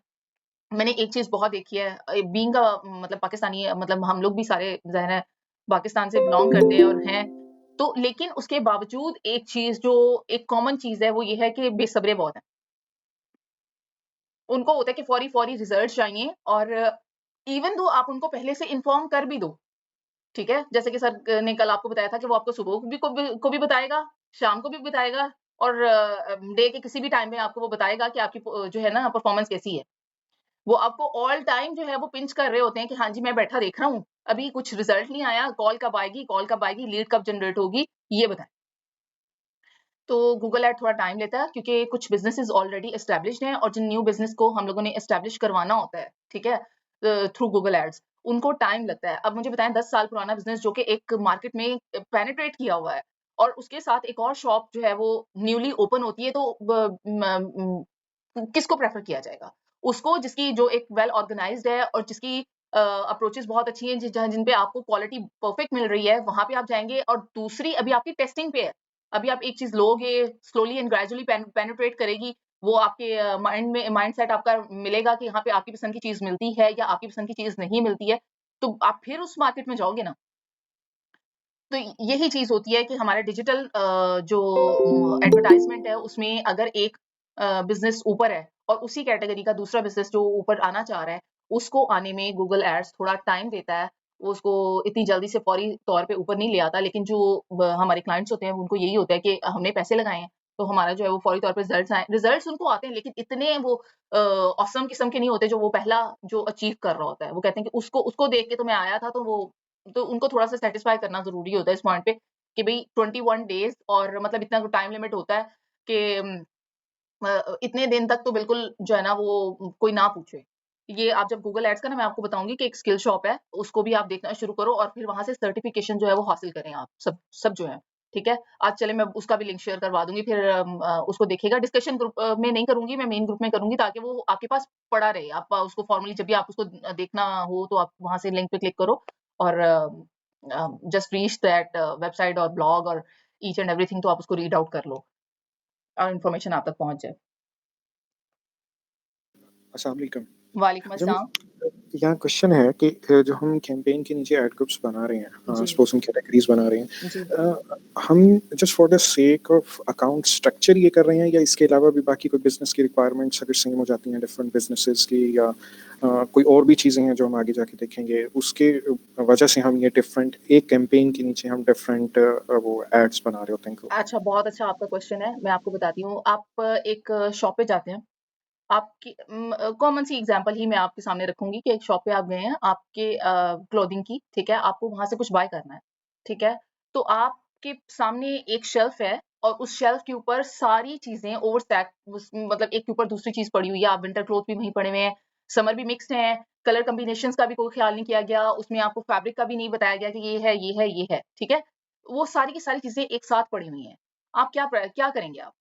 मैंने एक चीज बहुत देखी है, बीइंग मतलब पाकिस्तानी, मतलब हम लोग भी सारे ज़ाहिर है पाकिस्तान से बिलॉन्ग करते हैं और हैं। तो लेकिन उसके बावजूद एक चीज़ जो एक कॉमन चीज़ है वो ये है कि बेसब्रे बहुत हैं। उनको होता है कि फौरी-फौरी रिज़ल्ट चाहिए और इवन दो आप उनको पहले से इन्फॉर्म कर भी दो, ठीक है? जैसे कि सर ने कल आपको बताया था कि वो आपको सुबह को भी बताएगा, शाम को भी बताएगा और डे के किसी भी टाइम में आपको वो बताएगा कि आपकी जो है ना परफॉर्मेंस कैसी है। वो आपको ऑल टाइम जो है वो पिंच कर रहे होते हैं कि हाँ जी, मैं बैठा देख रहा हूँ, अभी कुछ रिज़ल्ट नहीं आया, कॉल कब आएगी, लीड कब जनरेट होगी, ये बताएँ। तो गूगल ऐड थोड़ा टाइम लेता है क्योंकि कुछ बिज़नेसेस ऑलरेडी एस्टेब्लिश्ड हैं और जिन न्यू बिज़नेस को हम लोगों ने एस्टेब्लिश करवाना होता है, ठीक है? थ्रू गूगल एड्स, उनको टाइम लगता है। अब मुझे बताएँ 10 साल पुराना बिज़नेस जो कि एक मार्केट में पेनिट्रेट किया हुआ है और उसके साथ एक और शॉप जो है वो न्यूली ओपन होती है तो किसको प्रेफ़र किया जाएगा? उसको जिसकी जो एक वेल ऑर्गनाइज़्ड है और जिसकी अप्रोचेज़ बहुत अच्छी हैं, जिन पे आपको क्वालिटी परफेक्ट मिल रही है, वहाँ पे आप जाएँगे और दूसरी अभी आपकी टेस्टिंग पे है। अभी आप एक चीज़ लोगे, स्लोली एंड ग्रेजुअली पेनिट्रेट करेगी, वो आपके माइंडसेट आपका मिलेगा कि यहाँ पे आपकी पसंद की चीज़ मिलती है या आपकी पसंद की चीज़ नहीं मिलती है, तो आप फिर उस मार्केट में जाओगे ना। तो यही चीज़ होती है कि हमारा डिजिटल जो एडवर्टाइज़मेंट है उसमें अगर एक बिज़नेस ऊपर है और उसी कैटेगरी का दूसरा बिज़नेस जो ऊपर आना चाह रहा है, उसको आने में गूगल एड्स थोड़ा टाइम देता है। वो उसको इतनी जल्दी से फौरी तौर पे ऊपर नहीं ले आता, लेकिन जो हमारे क्लाइंट्स होते हैं उनको यही होता है कि हमने पैसे लगाए हैं, तो हमारा जो है वो फौरी तौर पे रिज़ल्ट्स आएँ। रिज़ल्ट्स उनको आते हैं लेकिन इतने वो ऑसम किस्म के नहीं होते जो वो पहला जो अचीव कर रहा होता है। वो कहते हैं कि उसको उसको देख के तो मैं आया था, तो उनको थोड़ा-सा सैटिस्फाई करना ज़रूरी होता है इस पॉइंट पे कि भई 21 डेज़ और मतलब इतना तो टाइम लिमिट होता है कि इतने दिन तक तो बिल्कुल जो है ना वो कोई ना पूछे। ये आप जब गूगल एड्स का ना मैं आपको बताऊँगी कि एक स्किल शॉप है, उसको भी आप देखना शुरू करो और फिर वहाँ से सर्टिफ़िकेशन जो है वो हासिल करें आप सब जो है, ठीक है? आज चले मैं उसका भी लिंक शेयर करवा दूँगी फिर उसको देखिएगा डिस्कशन ग्रुप में नहीं करूँगी, मैं मेन ग्रुप में करूँगी ताकि वो आपके पास पड़ा रहे। आप उसको फॉर्मली जब भी आप उसको देखना हो तो आप वहाँ से लिंक पे क्लिक करो और जस्ट रीच दैट वेबसाइट और ब्लॉग और ईच एंड एवरीथिंग तो आप उसको रीड आउट कर लो और इन्फॉर्मेशन आप तक पहुँच जाए। अस्सलाम वालेकुम। वालेकुम जब अस्सलाम। यहाँ क्वेश्चन है कि जो हम कैंपेन के नीचे एड ग्रुप्स बना रहे हैं, जी, सपोज हम कैटेगरीज बना रहे हैं, जी। हम just for the sake of account structure ये कर रहे हैं या इसके अलावा भी बाकी कोई बिजनेस की रिक्वायरमेंट्स अगर सेम हो जाती हैं डिफरेंट बिजनेसेस की या कोई और भी चीज़ें हैं जो हम आगे जाके देखेंगे उसके वजह से हम ये डिफरेंट एक कैंपेन के नीचे हम डिफरेंट वो एड्स बना रहे होते हैं। अच्छा, बहुत अच्छा आपका क्वेश्चन है, मैं आपको बताती हूँ। आप एक शॉप पे जाते हैं, आपकी कॉमन सी एग्ज़ाम्पल ही मैं आपके सामने रखूँगी कि एक शॉप पे आप गए हैं, आपके क्लोथिंग की, ठीक है? आपको वहाँ से कुछ बाय करना है, ठीक है? तो आपके सामने एक शेल्फ़ है और उस शेल्फ़ के ऊपर सारी चीज़ें ओवरस्टैक मतलब एक के ऊपर दूसरी चीज़ पड़ी हुई है, आप विंटर क्लॉथ भी वहीं पड़े हुए हैं, समर भी मिक्स्ड हैं, कलर कॉम्बिनेशंस का भी कोई ख़्याल नहीं किया गया, उसमें आपको फैब्रिक का भी नहीं बताया गया कि ये है, ये है, ये है, ठीक है? वो सारी की सारी चीज़ें एक साथ पड़ी हुई हैं। आप क्या करेंगे आप?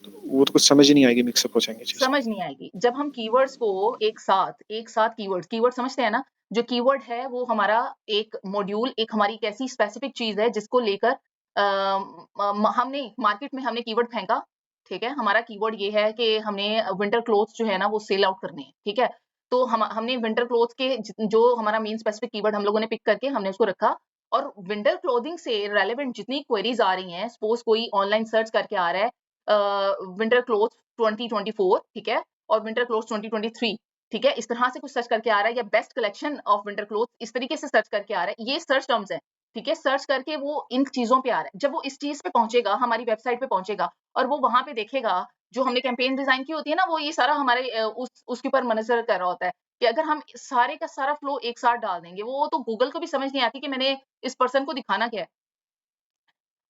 वो तो कुछ समझ ही नहीं आएगी, मिक्सअप हो जाएंगे चीज़ें। समझ नहीं आएगी। जब हम कीवर्ड्स को एक साथ कीवर्ड समझते हैं ना? जो कीवर्ड है वो हमारा एक मॉड्यूल, एक हमारी एक ऐसी स्पेसिफिक चीज़ है जिसको लेकर हमने मार्केट में हमने कीवर्ड फेंका, ठीक है? हमारा कीवर्ड ये है कि हमने विंटर क्लॉथ्स जो है ना वो सेल आउट करने हैं, ठीक है? तो हमने विंटर क्लॉथ्स के जो हमारा मेन स्पेसिफिक कीवर्ड हम लोगों ने पिक करके हमने उसको रखा और विंटर क्लोथिंग से रेलेवेंट जितनी क्वेरीज़ आ रही हैं, सपोज़ कोई ऑनलाइन सर्च करके आ रहा है विंटर क्लोथ्स 2024 ठीक है? और विंटर क्लोथ्स 2023 ठीक है? इस तरह से कुछ सर्च करके आ रहा है या best collection of winter clothes इस तरीके से सर्च करके आ रहा है। ये सर्च टर्म्स हैं, ठीक है? सर्च करके वो इन चीज़ों पे आ रहा है। जब वो इस चीज़ पे पहुँचेगा, हमारी वेबसाइट पे पहुँचेगा और वो वहाँ पे देखेगा, जो हमने कैंपेन डिज़ाइन की होती है ना, वो ये सारा हमारे उसके ऊपर मनिज़र कर रहा होता है कि अगर हम सारे का सारा फ्लो एक साथ डाल देंगे, वो तो गूगल को भी समझ नहीं आती कि मैंने इस पर्सन को दिखाना क्या है।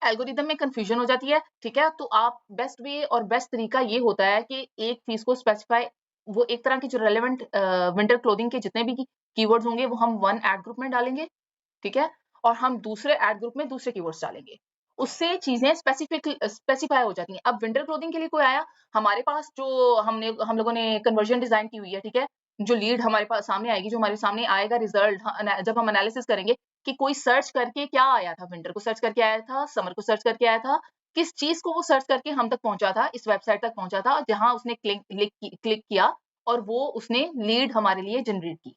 एल्गोरिदम में कन्फ्यूजन हो जाती है, ठीक है? तो आप बेस्ट वे और बेस्ट तरीका ये होता है कि एक चीज़ को स्पेसिफाई वो एक तरह की जो रेलेवेंट विंटर क्लोथिंग के जितने भी कीवर्ड्स होंगे वो हम वन एड ग्रुप में डालेंगे, ठीक है? और हम दूसरे एड ग्रुप में दूसरे कीवर्ड्स डालेंगे। उससे चीज़ें स्पेसिफाई हो जाती हैं। अब विंटर क्लोथिंग के लिए कोई आया, हमारे पास जो हम लोगों ने कन्वर्जन डिज़ाइन की हुई है, ठीक है? जो लीड हमारे पास सामने आएगी, जो हमारे सामने आएगा रिज़ल्ट जब हम एनालिसिस करेंगे कि कोई सर्च करके क्या आया था, विंटर को सर्च करके आया था, समर को सर्च करके आया था, किस चीज़ को वो सर्च करके हम तक पहुँचा था, इस वेबसाइट तक पहुँचा था, जहाँ उसने क्लिक किया और वो उसने लीड हमारे लिए जनरेट की।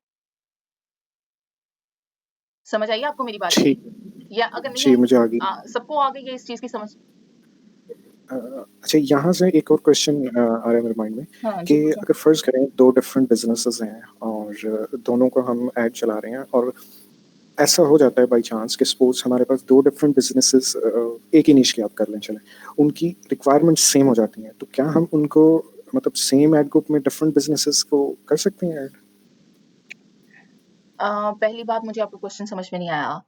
समझ आई आपको मेरी बात? ठीक, या अगर नहीं जी, आई मुझे आ गई। सबको आ गई है इस चीज़ की समझ? अच्छा, यहाँ से एक और क्वेश्चन आ रहा है मेरे माइंड में हाँ कि जी, पूछें। अगर फ़र्ज़ करें 2 डिफरेंट बिज़नेसेस हैं और दोनों को हम ऐड चला रहे हैं और ऐसा हो जाता है बाय चांस कि सपोज़ हमारे पास 2 डिफरेंट बिज़नेसेस एक ही निश की आप कर लें चलें, उनकी रिक्वायरमेंट्स सेम हो जाती हैं, तो क्या हम उनको मतलब सेम एड ग्रुप में डिफरेंट बिज़नेसेस को कर सकते हैं ऐड? पहली बात मुझे आपका क्वेश्चन समझ में नहीं आया।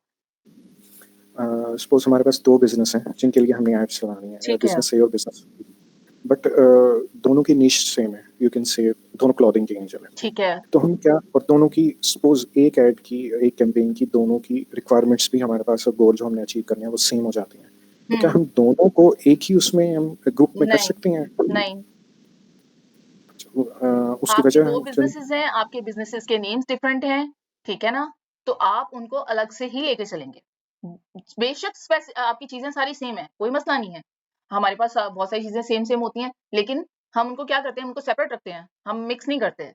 सपोज़ हमारे पास 2 बिज़नेस हैं जिनके लिए हमने एड्स चलानी है, ठीक है। बिज़नेस ए और बिज़नेस बी। बट दोनों की निश सेम है, यू कैन से दोनों क्लॉथिंग की हैं चलें। ठीक है। तो हम क्या और दोनों की सपोज़ एक ऐड की, एक कैंपेन की दोनों की रिक्वायरमेंट्स भी हमारे पास गोल जो हमने अचीव करने हैं वो सेम हो जाती हैं। तो क्या हम दोनों को एक ही उसमें हम ग्रुप में कर नहीं, सकते हैं? नहीं। उसकी आपके वजह 2 है बिज़नेसेस हैं, आपके बिज़नेसेस के नेम्स डिफरेंट हैं, ठीक है ना? तो आप उनको अलग से ही लेके चलेंगे। बेशक आपकी चीज़ें सारी सेम हैं, कोई मसला नहीं है। हमारे पास बहुत सारी चीज़ें सेम होती हैं, लेकिन हम उनको क्या करते हैं, हम उनको सेपरेट रखते हैं, हम मिक्स नहीं करते,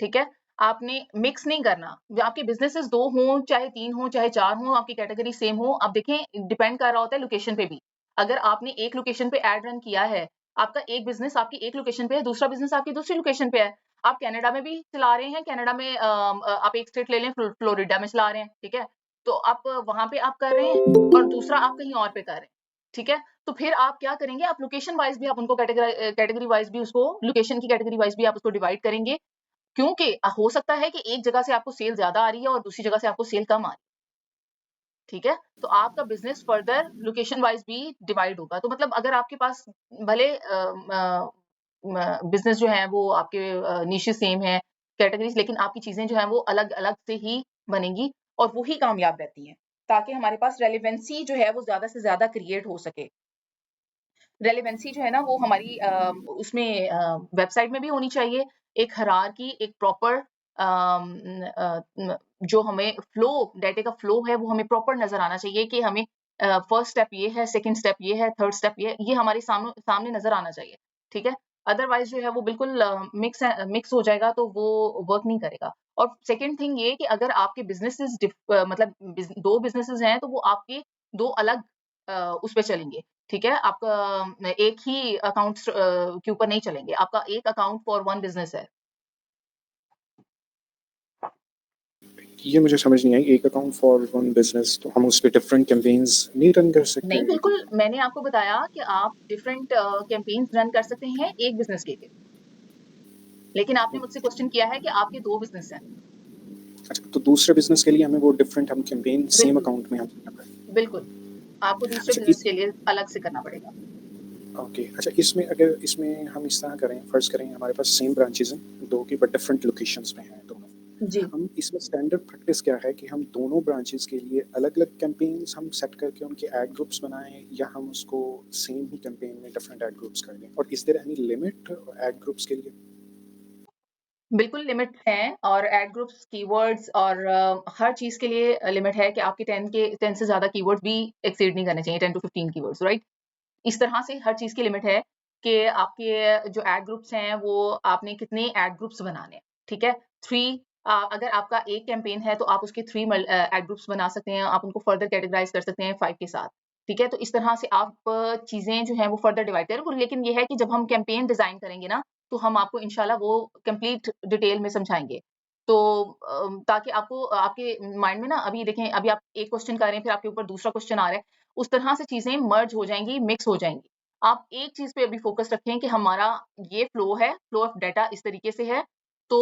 ठीक है? आपने मिक्स नहीं करना। आपके बिज़नेसेस 2 हों, चाहे 3 हों, चाहे 4 हों, आपकी कैटेगरी सेम हो, आप देखें डिपेंड कर रहा होता है लोकेशन पे भी। अगर आपने एक लोकेशन पे एड रन किया है, आपका एक बिज़नेस आपकी एक लोकेशन पे है, दूसरा बिज़नेस आपकी दूसरी लोकेशन पे है। आप कनाडा में भी चला रहे हैं, कनाडा में आप एक स्टेट ले लें फ्लोरिडा में चला रहे हैं, ठीक है? तो आप वहाँ पे आप कर रहे हैं और दूसरा आप कहीं और पे कर रहे हैं, ठीक है? तो फिर आप क्या करेंगे, आप लोकेशन वाइज़ भी आप उनको कैटेगरी वाइज़ भी उसको लोकेशन की कैटेगरी वाइज़ भी आप उसको डिवाइड करेंगे, क्योंकि हो सकता है कि एक जगह से आपको सेल ज़्यादा आ रही है और दूसरी जगह से आपको सेल कम आ रही है, ठीक है? तो आपका बिज़नेस फर्दर लोकेशन वाइज़ भी डिवाइड होगा। तो मतलब अगर आपके पास भले बिज़नेस जो है वो आपके निशेज़ सेम है, कैटेगरीज़, लेकिन आपकी चीज़ें जो हैं वो अलग-अलग से ही बनेंगी और वो ही कामयाब रहती हैं, ताकि हमारे पास रेलेवेंसी जो है वो ज़्यादा से ज़्यादा क्रिएट हो सके। रेलेवेंसी जो है ना वो हमारी उसमें वेबसाइट में भी होनी चाहिए, एक हायरार्की, एक प्रॉपर जो हमें फ्लो, डाटा का फ्लो है वो हमें प्रॉपर नज़र आना चाहिए कि हमें फर्स्ट स्टेप ये है, सेकंड स्टेप ये है, थर्ड स्टेप ये हमारे सामने नज़र आना चाहिए, ठीक है? अदरवाइज़ जो है वो बिल्कुल मिक्स हो जाएगा तो वो वर्क नहीं करेगा। और सेकंड थिंग ये कि अगर आपके बिज़नेसेस मतलब 2 बिज़नेसेस हैं तो वो आपके 2 अलग उस पे चलेंगे। ठीक है? आपका एक ही अकाउंट्स के ऊपर नहीं चलेंगे, आपका एक अकाउंट फॉर वन बिज़नेस है। ये मुझे समझ नहीं आई, एक अकाउंट फॉर वन बिज़नेस तो हम उस पे डिफरेंट कैंपेन्स नहीं रन कर सकते नहीं, हैं? बिल्कुल, मैंने आपको बताया कि आप डिफरेंट कैम्पेन्स रन कर सकते हैं एक बिज़नेस के लिए। लेकिन आपने मुझसे क्वेश्चन किया है कि आपके 2 बिज़नेस हैं। अच्छा, तो दूसरे बिज़नेस के लिए हमें वो डिफरेंट हम कैंपेन सेम बिल्कुल, अकाउंट में हम करना है। बिल्कुल। आपको दूसरे अच्छा बिज़नेस के लिए अलग से करना पड़ेगा। ओके, अच्छा इसमें अगर इसमें हम इस तरह करें, फ़र्ज़ करें हमारे पास सेम ब्रांचेज़ हैं 2 की बट डिफरेंट लोकेशंस पे हैं दोनों। जी। हम इसमें स्टैंडर्ड प्रैक्टिस क्या है कि हम दोनों ब्रांचेज़ के लिए अलग-अलग कैंपेन्स हम सेट करके उनके एड ग्रुप्स बनाएँ या हम उसको सेम ही कैंपेन में डिफरेंट एड ग्रुप्स कर दें? और is there any limit ad groups के लिए? बिल्कुल लिमिट है और एड ग्रुप्स, कीवर्ड्स और हर चीज़ के लिए लिमिट है कि आपके 10 से ज़्यादा कीवर्ड्स भी एक्सीड नहीं करने चाहिए, 10 टू 15 कीवर्ड्स, राइट? इस तरह से हर चीज़ की लिमिट है कि आपके जो एड ग्रुप्स हैं वो आपने कितने एड ग्रुप्स बनाने हैं, ठीक है? 3 अगर आपका एक कैंपेन है तो आप उसके 3 एड ग्रुप्स बना सकते हैं, आप उनको फर्दर कैटेगराइज़ कर सकते हैं 5 के साथ, ठीक है? तो इस तरह से आप चीज़ें जो हैं वो फर्दर डिवाइड करें, लेकिन ये है कि जब हम कैंपेन डिज़ाइन करेंगे ना, तो हम आपको इंशाल्लाह वो कंप्लीट डिटेल में समझाएँगे। तो ताकि आपको आपके माइंड में ना अभी देखें, अभी आप एक क्वेश्चन कर रहे हैं, फिर आपके ऊपर दूसरा क्वेश्चन आ रहा है, उस तरह से चीज़ें मर्ज हो जाएँगी, मिक्स हो जाएँगी। आप एक चीज़ पे अभी फ़ोकस रखें कि हमारा ये फ्लो है, फ्लो ऑफ डाटा इस तरीके से है, तो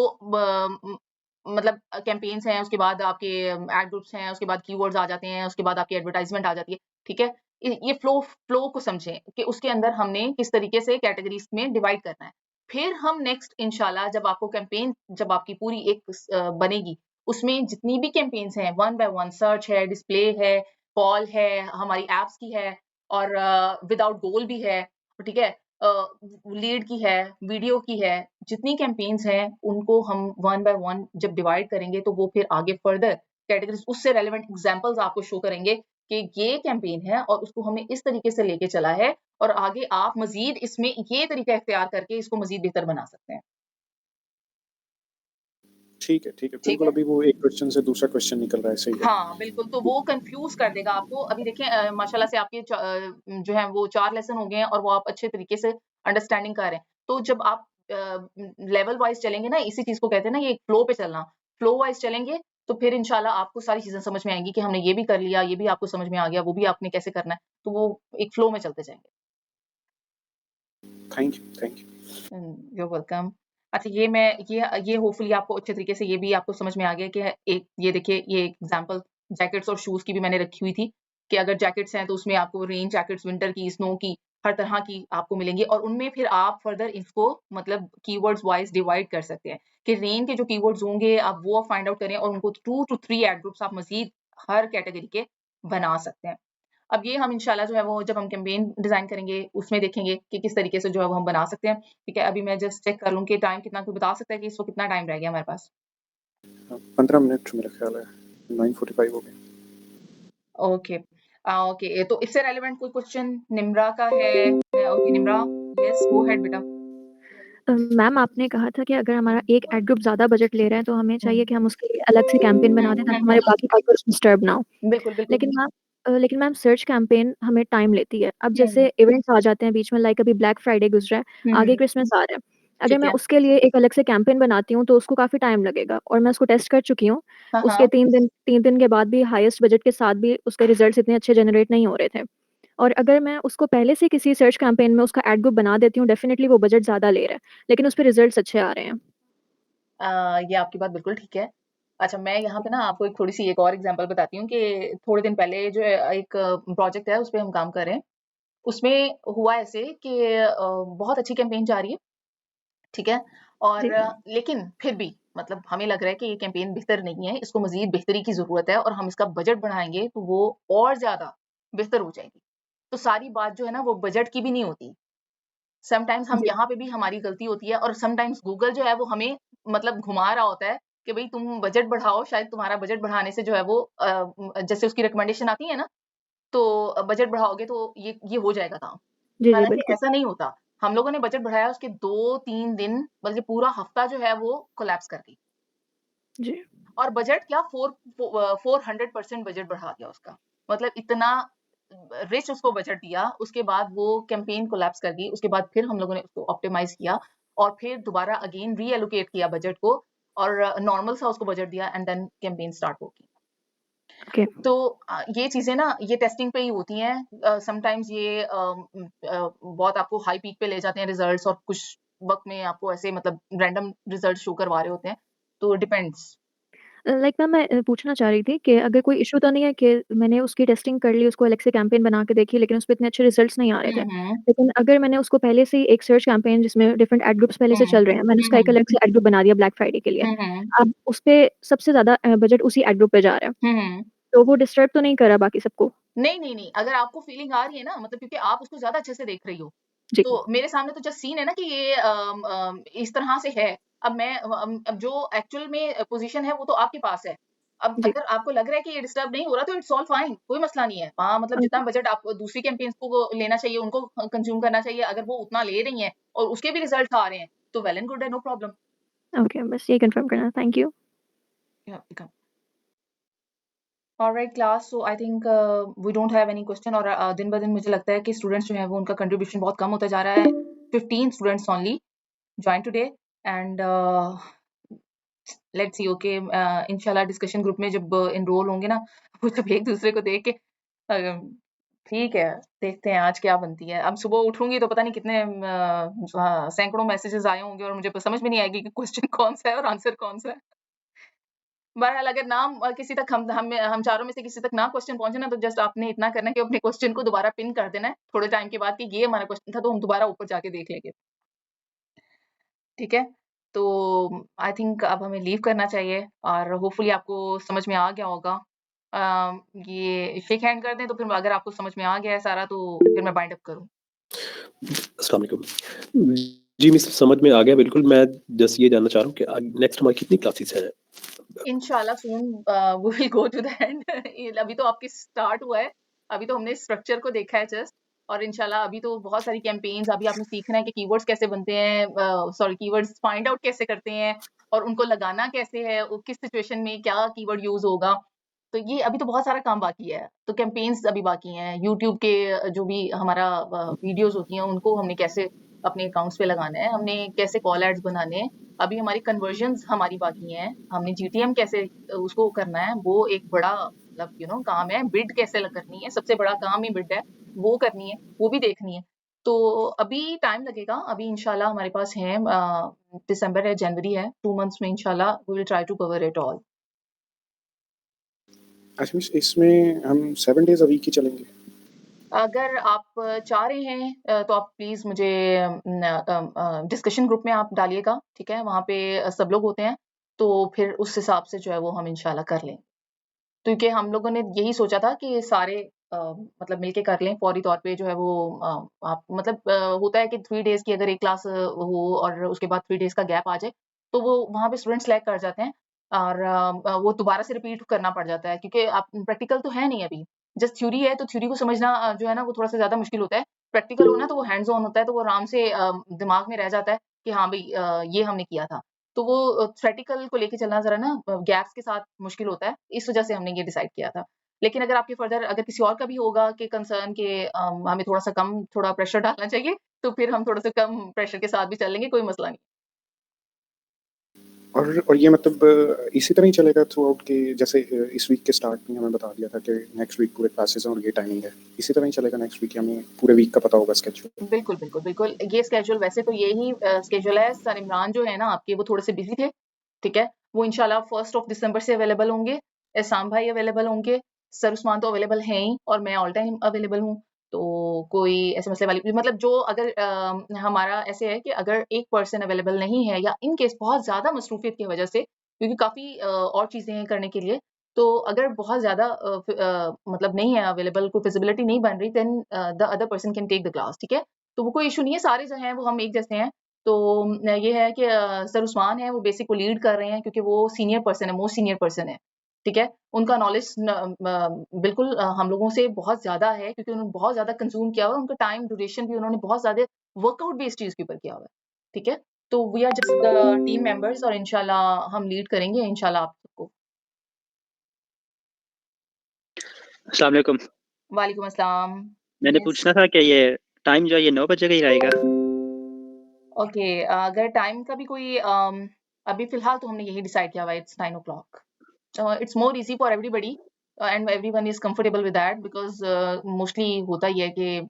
मतलब कैम्पेन्स हैं, उसके बाद आपके एड ग्रुप्स हैं, उसके बाद कीवर्ड्स आ जाते हैं, उसके बाद आपकी एडवर्टाइज़मेंट आ जाती है, ठीक है? ये फ्लो को समझें कि उसके अंदर हमने किस तरीके से कैटेगरीज़ में डिवाइड करना है। फिर हम नेक्स्ट इंशाल्लाह जब आपको कैंपेन जब आपकी पूरी एक बनेगी, उसमें जितनी भी कैंपेन्स हैं, वन बाय वन सर्च है, डिस्प्ले है, कॉल है, हमारी ऐप्स की है और विदाउट गोल भी है, ठीक है? लीड की है, वीडियो की है, जितनी कैंपेन्स हैं, उनको हम वन बाय वन जब डिवाइड करेंगे, तो वो फिर आगे फर्दर कैटेगरीज़ उससे रेलेवेंट एग्ज़ाम्पल्स आपको शो करेंगे कि ये कैंपेन है और उसको हमने इस तरीके से लेके चला है और आगे आप मज़ीद इसमें ये तरीका इख्तियार करके इसको मज़ीद बेहतर बना सकते हैं। ठीक है ठीक बिल्कुल। है? अभी वो एक क्वेश्चन से दूसरा क्वेश्चन निकल रहा है, सही है। हाँ, बिल्कुल, तो वो कन्फ्यूज़ कर देगा आपको। अभी देखिए माशाल्लाह से आपके जो है वो 4 लेसन हो गए हैं और वो आप अच्छे तरीके से अंडरस्टैंडिंग कर रहे हैं। तो जब आप लेवल वाइज़ चलेंगे ना, इसी चीज़ को कहते हैं ना, ये एक फ्लो पे चलना। फ्लो वाइज़ चलेंगे, तो फिर इंशाल्लाह आपको सारी चीज़ें समझ में आएँगी कि हमने ये भी कर लिया, ये भी आपको समझ में आ गया, वो भी आपने कैसे करना है। तो वो एक फ्लो में चलते जाएँगे। Thank you. You are welcome. अच्छा ये होपफुली आपको अच्छे तरीके से ये भी आपको समझ में आ गया कि एक ये देखिए ये एग्जांपल जैकेट्स और शूज़ की भी मैंने रखी हुई थी कि अगर जैकेट्स हैं तो उसमें आपको रेन जैकेट्स विंटर की, स्नो की, हर तरह की आपको मिलेंगी और उनमें फिर आप फर्दर इसको मतलब कीवर्ड्स वाइज़ डिवाइड कर सकते हैं कि रेन के जो कीवर्ड्स होंगे आप वो फाइंड आउट करें और उनको 2 टू 3 एड ग्रुप्स आप मज़ीद हर कैटेगरी के बना सकते हैं। अब ये हम इंशाल्लाह जो है वो जब हम कैंपेन डिज़ाइन करेंगे, उसमें देखेंगे कि किस तरीके से जो है वो हम बना सकते हैं। ठीक है, अभी मैं जस्ट चेक कर लूँ कि टाइम कितना, कोई बता सकता है कि इस वक़्त कितना टाइम रह गया हमारे पास? 15 मिनट मेरा ख्याल है, 9:45 हो गए। ओके। ओके, तो इससे रेलेवेंट कोई क्वेश्चन निम्रा का है? Okay Nimra, yes go ahead बेटा। मैम आपने कहा था कि अगर हमारा एक एड ग्रुप ज़्यादा बजट ले रहा है तो हमें चाहिए कि हम उसके लिए अलग से कैंपेन बना दें ताकि हमारे बाकी कीवर्ड्स डिस्टर्ब ना हो। बिल्कुल, बिल्कुल। लेकिन मैम सर्च कैंपेन हमें टाइम लेती है। अब हुँ, जैसे इवेंट्स आ जाते हैं बीच में, लाइक अभी ब्लैक फ्राइडे गुज़रा है, हुँ, आगे हुँ, क्रिसमस आ रहा है। अगर ठीक मैं है। उसके लिए एक अलग से कैंपेन बनाती हूँ तो उसको काफ़ी टाइम लगेगा और मैं उसको टेस्ट कर चुकी हूँ। हाँ, उसके हाँ। 3 दिन के बाद भी हाईएस्ट बजट के साथ भी उसके रिजल्ट्स इतने अच्छे जनरेट नहीं हो रहे थे। और अगर मैं उसको पहले से किसी सर्च कैंपेन में उसका एड ग्रुप बना देती हूँ, डेफिनिटली वो बजट ज़्यादा ले रहा है, लेकिन उसपे रिजल्ट्स अच्छे आ रहे हैं। ये आपकी बात बिल्कुल ठीक है। अच्छा मैं यहाँ पे ना आपको एक थोड़ी-सी एक और एग्ज़ाम्पल बताती हूँ कि थोड़े दिन पहले जो है एक प्रोजेक्ट है, उस पे हम काम कर रहे हैं। उसमें हुआ ऐसे कि बहुत अच्छी कैंपेन जा रही है, ठीक है? और जी। लेकिन फिर भी मतलब हमें लग रहा है कि ये कैंपेन बेहतर नहीं है, इसको मज़ीद बेहतरी की ज़रूरत है और हम इसका बजट बढ़ाएँगे तो वो और ज़्यादा बेहतर हो जाएगी। तो सारी बात जो है ना वो बजट की भी नहीं होती। समटाइम्स हम जी। यहाँ पे भी हमारी गलती होती है और समटाइम्स गूगल जो है वो हमें मतलब घुमा रहा होता है कि भई तुम बजट बढ़ाओ, शायद तुम्हारा बजट बढ़ाने से जो है वो जैसे उसकी रिकमेंडेशन आती है ना, तो बजट बढ़ाओगे तो ये हो जाएगा काम। जी, जी, हालाँकि बिल्कुल। ऐसा नहीं होता। हम लोगों ने बजट बढ़ाया उसके 2-3 दिन बल्कि पूरा हफ्ता जो है वो कोलैप्स कर गई। जी। और बजट क्या 400% बजट बढ़ा दिया उसका। मतलब इतना रिच उसको बजट दिया, उसके बाद वो कैंपेन कोलैप्स कर गई। उसके बाद फिर हम लोगों ने उसको ऑप्टिमाइज़ किया और फिर दोबारा अगेन रीएलोकेट किया बजट को और नॉर्मल सा उसको बजट दिया एंड देन कैंपेन स्टार्ट हो गई। ओके। तो ये चीज़ें ना ये टेस्टिंग पे ही होती हैं। समटाइम्स ये बहुत आपको हाई पीक पे ले जाते हैं रिजल्ट्स और कुछ वक़्त में आपको ऐसे मतलब रैंडम रिजल्ट शो करवा रहे होते हैं। तो डिपेंड्स। लाइक मैम मैं पूछना चाह रही थी कि अगर कोई इश्यू तो नहीं है कि मैंने उसकी टेस्टिंग कर ली, उसको अलग से कैंपेन बना के देखी, लेकिन उसपे इतने अच्छे रिजल्ट्स नहीं आ रहे हुँ, थे। हुँ। लेकिन अगर मैंने उसको पहले से ही एक सर्च कैंपेन जिसमें डिफरेंट एड ग्रुप्स पहले से हुँ। चल रहे हैं, मैंने हुँ, उसका एक हुँ। अलग से एड ग्रुप बना दिया ब्लैक फ्राइडे के लिए। हुँ, हुँ। अब उसपे सबसे ज़्यादा बजट उसी एड ग्रुप पे जा रहा है, हुँ, हुँ। तो वो डिस्टर्ब तो नहीं कर रहा बाकी सबको? नहीं, नहीं, नहीं, अगर आपको फीलिंग आ रही है ना मतलब क्योंकि आप उसको ज़्यादा अच्छे से देख रही हो, जी। तो मेरे सामने तो जस्ट सीन है ना कि ये इस तरह से है। अब जो एक्चुअल में पोज़ीशन है वो तो आपके पास है। अब जी। अगर आपको लग रहा है कि ये डिस्टर्ब नहीं हो रहा तो इट्स ऑल फाइन, कोई मसला नहीं है। हाँ, मतलब जितना ओके। बजट आप दूसरी कैंपेन्स को लेना चाहिए, उनको कंज़्यूम करना चाहिए, अगर वो उतना ले रही हैं और उसके भी रिज़ल्ट्स आ रहे हैं, तो वेल एंड गुड है, नो प्रॉब्लम। ओके, बस ये कंफर्म करना था। Thank you. या welcome. Alright class, so I think we don't have any question और दिन ब दिन मुझे लगता है कि स्टूडेंट्स जो हैं वो उनका कंट्रीब्यूशन बहुत कम होता जा रहा है। 15 students only join today and let's see okay इंशाल्लाह डिस्कशन ग्रुप में जब एनरोल होंगे ना वो जब एक दूसरे को देख के ठीक है देखते हैं आज क्या बनती है। अब सुबह उठूंगी तो पता नहीं कितने सैकड़ों मैसेजेस आए होंगे और मुझे समझ में नहीं आएगी कि क्वेश्चन कौन सा है और आंसर कौन सा है। बहरहाल अगर नाम किसी तक हम चारों में से किसी तक ना क्वेश्चन पहुंचे ना तो जस्ट आपने इतना करना है कि अपने क्वेश्चन को दोबारा पिन कर देना है थोड़े टाइम के बाद कि ये हमारा क्वेश्चन था तो हम दोबारा ऊपर जाके देख लेंगे। ठीक है, तो आई थिंक अब हमें लीव करना चाहिए और होपफुली आपको समझ में आ गया होगा। ये शेक हैंड कर दें तो फिर अगर आपको समझ में आ गया है सारा तो फिर मैं बाइंड अप करूँ। अस्सलाम वालेकुम। जी मिस समझ में आ गया बिल्कुल। मैं जस्ट ये जानना चाह रहा हूँ कि नेक्स्ट हमारी कितनी क्लासेस हैं? इंशाल्लाह soon we will go to the end. अभी तो आपकी स्टार्ट हुआ है, अभी तो हमने स्ट्रक्चर को देखा है जस्ट और इंशाल्लाह अभी तो बहुत सारी कैंपेन्स अभी आपने सीखना है कि कीवर्ड्स कैसे बनते हैं, सॉरी कीवर्ड्स फाइंड आउट कैसे करते हैं और उनको लगाना कैसे है, वो किस सिचुएशन में क्या कीवर्ड यूज़ होगा। तो ये अभी तो बहुत सारा काम बाकी है। तो कैंपेन्स अभी बाकी हैं, यूट्यूब के जो भी हमारा वीडियोज़ होती हैं, उनको हमने कैसे अपने अकाउंट्स पे लगाना है, हमने कैसे कॉल एड्स बनाने हैं। अभी हमारी कन्वर्जन्स हमारी बाकी हैं, हमने जीटीएम कैसे उसको करना है, वो एक बड़ा मतलब काम है। बिड कैसे करनी है, सबसे बड़ा काम ही बिड है, वो करनी है, वो भी देखनी है। तो अभी टाइम लगेगा, अभी इंशाल्लाह हमारे पास है दिसंबर है, जनवरी है, 2 मंथ्स में इंशाल्लाह we will try to cover it all. अच्छा मिस, इसमें हम 7 डेज़ अ वीक ही चलेंगे? अगर आप चाह रहे हैं तो आप प्लीज़ मुझे डिस्कशन ग्रुप में आप डालिएगा, ठीक है? वहाँ पे सब लोग होते हैं, तो फिर उस हिसाब से जो है वो हम इंशाल्लाह कर लें। क्योंकि हम लोगों ने यही सोचा था कि सारे मतलब मिलके कर लें, फौरी तौर पे जो है वो आप मतलब होता है कि 3 डेज़ की अगर एक क्लास हो और उसके बाद 3 डेज़ का गैप आ जाए, तो वो वहाँ पे स्टूडेंट्स लैग कर जाते हैं और वो दोबारा से रिपीट करना पड़ जाता है क्योंकि आप प्रैक्टिकल तो है नहीं अभी, जस्ट थ्योरी है, तो थ्योरी को समझना जो है ना वो थोड़ा-सा ज़्यादा मुश्किल होता है। प्रैक्टिकल हो ना तो वो हैंड्स ऑन होता है, तो वो आराम से दिमाग में रह जाता है कि हाँ भई ये हमने किया था। तो वो प्रैक्टिकल को लेके चलना ज़रा ना गैप्स के साथ मुश्किल होता है, इस वजह से हमने ये डिसाइड किया था। लेकिन अगर आपके फर्दर अगर किसी और का भी होगा कि कंसर्न कि हमें थोड़ा-सा कम थोड़ा प्रेशर डालना चाहिए, तो फिर हम थोड़ा-सा कम प्रेशर के साथ भी चलेंगे, कोई मसला नहीं। और ये मतलब इसी तरह ही चलेगा थ्रूआउट कि जैसे इस वीक के स्टार्ट में हमें बता दिया था कि नेक्स्ट वीक पूरे क्लासेस हैं और ये टाइमिंग है। इसी तरह ही चलेगा नेक्स्ट वीक, हमें पूरे वीक का पता होगा स्केड्यूल? बिल्कुल, बिल्कुल, बिल्कुल। ये स्केड्यूल वैसे तो यही स्केड्यूल है। सर इमरान जो है ना आपके वो थोड़े से बिज़ी थे, ठीक है? वो इंशाल्लाह 1st ऑफ दिसंबर से अवेलेबल होंगे। एहसान भाई अवेलेबल होंगे, सर उस्मान तो अवेलेबल हैं ही और मैं ऑल टाइम अवेलेबल हूँ। तो कोई ऐसे मसले वाली मतलब जो अगर हमारा ऐसे है कि अगर एक पर्सन अवेलेबल नहीं है या इन केस बहुत ज़्यादा मसरूफियत की वजह से क्योंकि काफ़ी और चीज़ें हैं करने के लिए, तो अगर बहुत ज़्यादा मतलब नहीं है अवेलेबल, कोई फिज़िबिलिटी नहीं बन रही then the other person can take the class, ठीक है? तो वो कोई इश्यू नहीं है, सारे जो हैं वो हम एक जैसे हैं। तो ये है कि सर उस्मान हैं वो बेसिक वो लीड कर रहे हैं क्योंकि वो सीनियर पर्सन है, मोस्ट सीनियर पर्सन है, ठीक है? उनका नॉलेज बिल्कुल हम लोगों से बहुत ज़्यादा है क्योंकि उन्होंने बहुत ज़्यादा कंज़्यूम किया हुआ है, उनका टाइम ड्यूरेशन भी उन्होंने बहुत ज़्यादा वर्कआउट भी इस चीज़ के ऊपर किया हुआ है, ठीक है? तो we are just team members और इंशाल्लाह हम लीड करेंगे इंशाल्लाह आप सबको। अस्सलाम वालेकुम। वालेकुम अस्सलाम। मैंने यस। पूछना था कि ये टाइम जो है ये 9 बजे का ही रहेगा? ओके अगर टाइम का भी कोई अभी फ़िलहाल तो हमने यही डिसाइड किया हुआ है it's 9 o'clock। It's more easy for everybody and everyone is comfortable with that because mostly होता ही है कि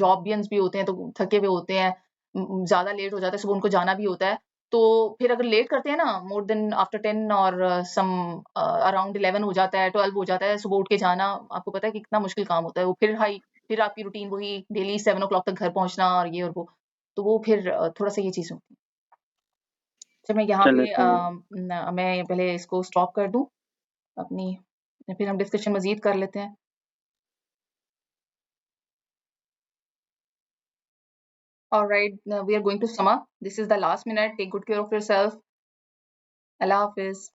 जॉबियंस भी होते हैं तो थके हुए होते हैं, ज़्यादा लेट हो जाता है, सुबह उनको जाना भी होता है। तो फिर अगर लेट करते हैं ना मोर देन आफ्टर 10 और सम अराउंड 11 हो जाता है, 12 हो जाता है, सुबह उठ के जाना आपको पता है कि कितना मुश्किल काम होता है। वो फिर आपकी रूटीन वही डेली 7 o'clock तक घर पहुँचना और ये और वो। तो वो फिर थोड़ा-सा ये चीज़ होती है। अच्छा मैं यहाँ चलो पे तो मैं पहले इसको स्टॉप कर दूँ अपनी फिर हम डिस्कशन मज़ीद कर लेते हैं। Alright we are going to sum up. This is the last minute. Take good care of yourself. Allah हाफ़िज़।